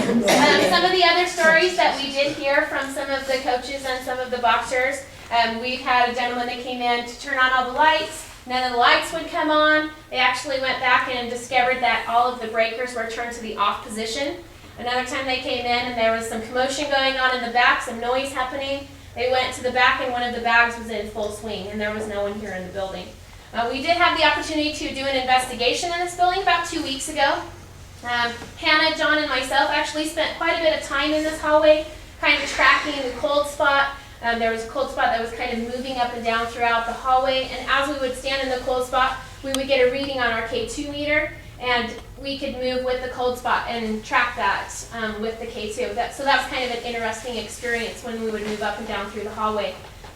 Some of the other stories that we did hear from some of the coaches and some of the boxers, we had a gentleman that came in to turn on all the lights. None of the lights would come on. They actually went back and discovered that all of the breakers were turned to the off position. Another time they came in and there was some commotion going on in the back, some noise happening. They went to the back and one of the bags was in full swing and there was no one here in the building. We did have the opportunity to do an investigation in this building about 2 weeks ago. Hannah, John, and myself actually spent quite a bit of time in this hallway, kind of tracking the cold spot. There was a cold spot that was kind of moving up and down throughout the hallway, and as we would stand in the cold spot, we would get a reading on our K2 meter, and we could move with the cold spot and track that with the K2. So that was kind of an interesting experience when we would move up and down through the hallway.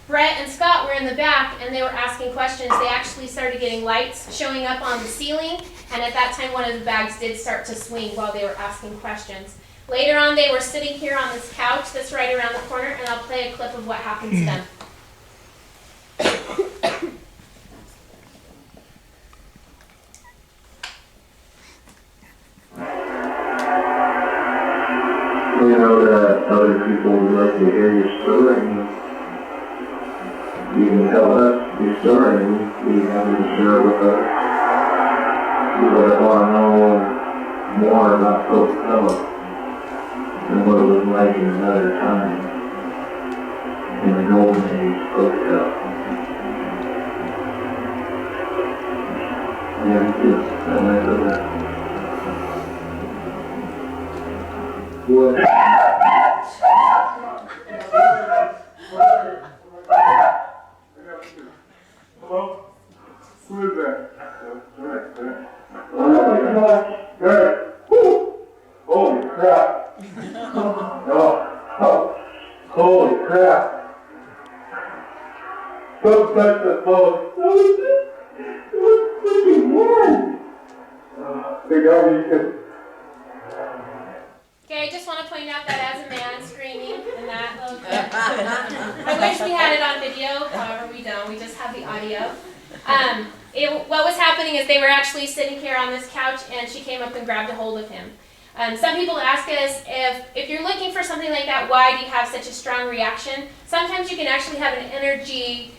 Brett and Scott were in the back and they were asking questions. They actually started getting lights showing up on the ceiling, and at that time one of the bags did start to swing while they were asking questions. Later on they were sitting here on this couch that's right around the corner, and I'll play a clip of what happened to them. You know that other people would like to hear your story. You can tell us your story and we have to share with us. People that want to know more about Pocatello and what it was like in another time in the golden age of Pocatello. Yeah, it's that nice of that. What? Hello? Who is that? Oh my gosh. Derek. Woo. Holy crap. Holy crap. Don't touch the phone. It was freaking warm. They got me. Okay, I just want to point out that as a man screaming in that little clip. I wish we had it on video, however we don't, we just have the audio. What was happening is they were actually sitting here on this couch and she came up and grabbed a hold of him. Some people ask us if you're looking for something like that, why do you have such a strong reaction? Sometimes you can actually have an energy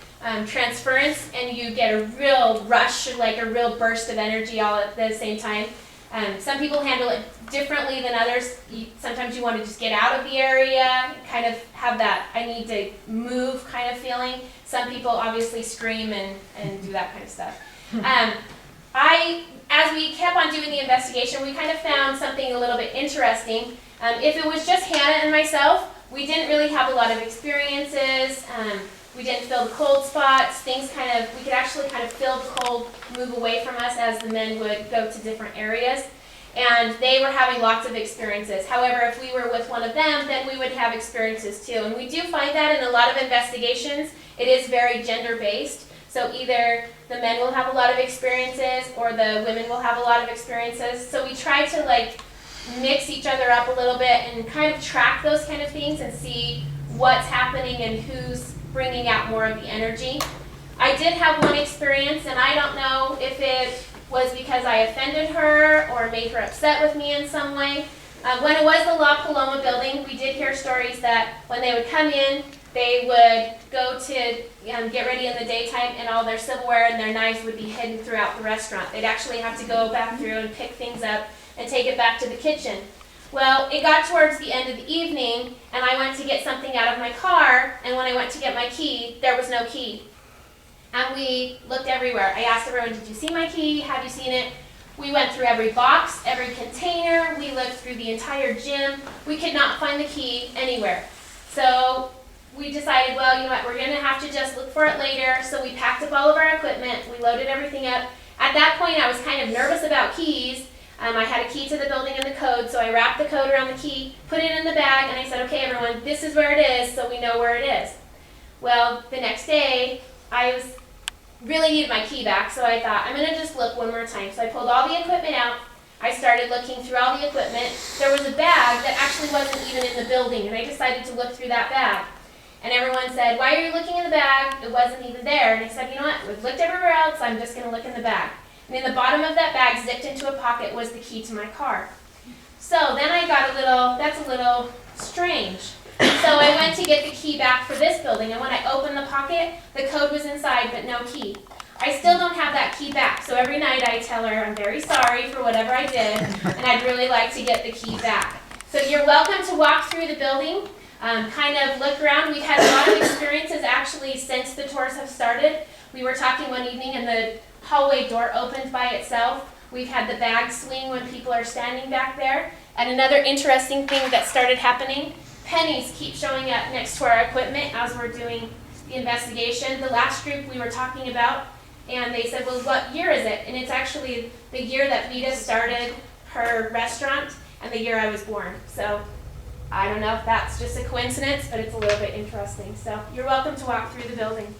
transference and you get a real rush, like a real burst of energy all at the same time. Some people handle it differently than others. Sometimes you want to just get out of the area, kind of have that I need to move kind of feeling. Some people obviously scream and do that kind of stuff. As we kept on doing the investigation, we kind of found something a little bit interesting. If it was just Hannah and myself, we didn't really have a lot of experiences. We didn't feel the cold spots. We could actually kind of feel the cold move away from us as the men would go to different areas. And they were having lots of experiences. However, if we were with one of them, then we would have experiences too. And we do find that in a lot of investigations, it is very gender-based. So either the men will have a lot of experiences or the women will have a lot of experiences. So we try to mix each other up a little bit and kind of track those kind of things and see what's happening and who's bringing out more of the energy. I did have one experience, and I don't know if it was because I offended her or made her upset with me in some way. When it was the La Paloma building, we did hear stories that when they would come in, they would go to get ready in the daytime and all their silverware and their knives would be hidden throughout the restaurant. They'd actually have to go back through and pick things up and take it back to the kitchen. Well, it got towards the end of the evening and I went to get something out of my car, and when I went to get my key, there was no key. And we looked everywhere. I asked everyone, did you see my key? Have you seen it? We went through every box, every container. We looked through the entire gym. We could not find the key anywhere. So we decided, well, you know what, we're going to have to just look for it later. So we packed up all of our equipment. We loaded everything up. At that point, I was kind of nervous about keys. I had a key to the building and the code, so I wrapped the code around the key, put it in the bag, and I said, okay, everyone, this is where it is, so we know where it is. Well, the next day, I really needed my key back, so I thought, I'm going to just look one more time. So I pulled all the equipment out. I started looking through all the equipment. There was a bag that actually wasn't even in the building, and I decided to look through that bag. And everyone said, why are you looking in the bag? It wasn't even there. And I said, you know what, we've looked everywhere else, I'm just going to look in the bag. And in the bottom of that bag, zipped into a pocket, was the key to my car. So then I got that's a little strange. So I went to get the key back for this building, and when I opened the pocket, the code was inside but no key. I still don't have that key back, so every night I tell her I'm very sorry for whatever I did, and I'd really like to get the key back. So you're welcome to walk through the building, kind of look around. We've had a lot of experiences actually since the tours have started. We were talking one evening and the hallway door opened by itself. We've had the bag swing when people are standing back there. And another interesting thing that started happening, pennies keep showing up next to our equipment as we're doing the investigation. The last group we were talking about, and they said, well, what year is it? And it's actually the year that Vita started her restaurant and the year I was born. So I don't know if that's just a coincidence, but it's a little bit interesting. So you're welcome to walk through the building.